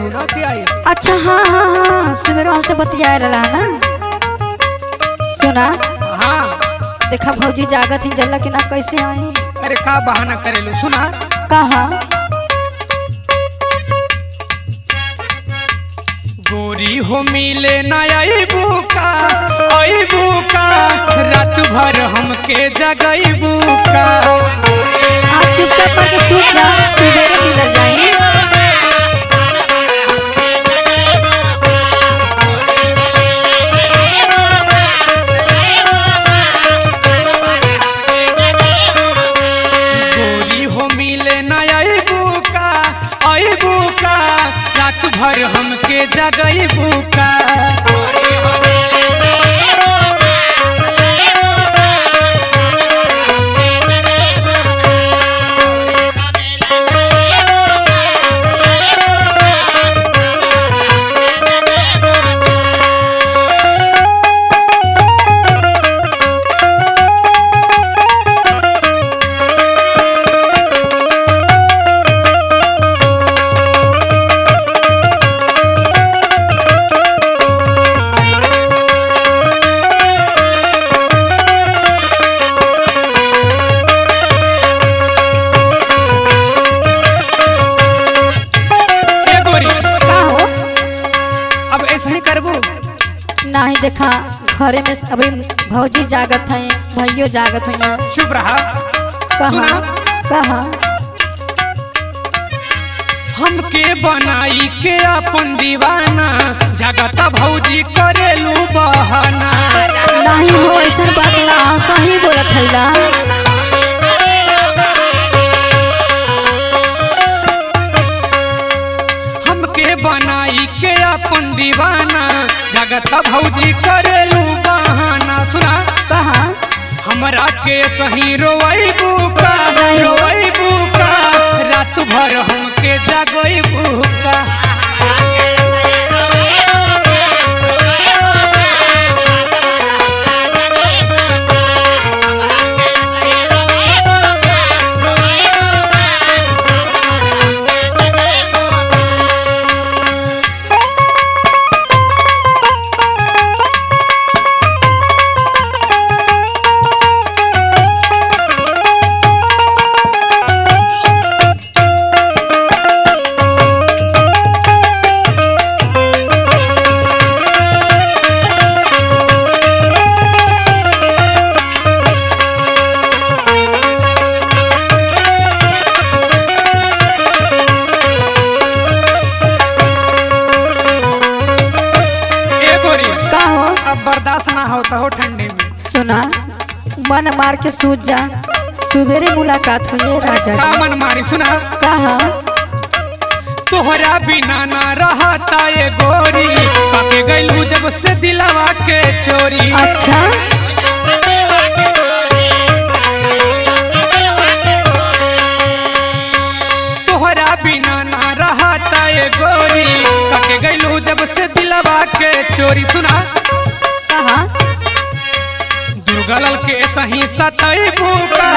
रहलू ना कि आई। अच्छा हाँ हाँ हाँ सुबह हमसे बतिया रहा ना। सुना हाँ देखा भौजी जागत ही जल्ला कि ना कैसे आई। अरे का बहाना करेलू सुना। कहा गोरी हो मिले ना अइबू का रात भर हमके जगइबू का। आप चुपचाप करके सूत जा सुबह मिल जाए। गोरी हो मिले ना अइबू का रात भर हमके जगइबू का। नहीं देखा घरे में अभी भौजी जागत है भैयो जागत है। चुप रहा। कहा कहा हमके बनाई के अपन दीवाना जगत भौजी करेलू बहाना। नहीं हो ऐसा बात ना सही बोलत है। हमके बनाई के अपन दीवाना जगत भौजी करेलू बहाना। सुना कहा हमरा के सही रोइबू का रात भर हमके जगइबू का। बर्दाश्त ना होता हो ठंडे में। सुना मन मार के सूत जा सुबेरे मुलाकात हुई राजा। का मन मारी सुना। कहा तोहरा बिना ना रहता ये गोरी काके गइलू जब से दिलवा के चोरी। अच्छा तोहरा बिना ना रहता ये गोरी काके गइलू जब से दिलवा के चोरी। सुना कहा दुर्गल के सही सतइबू का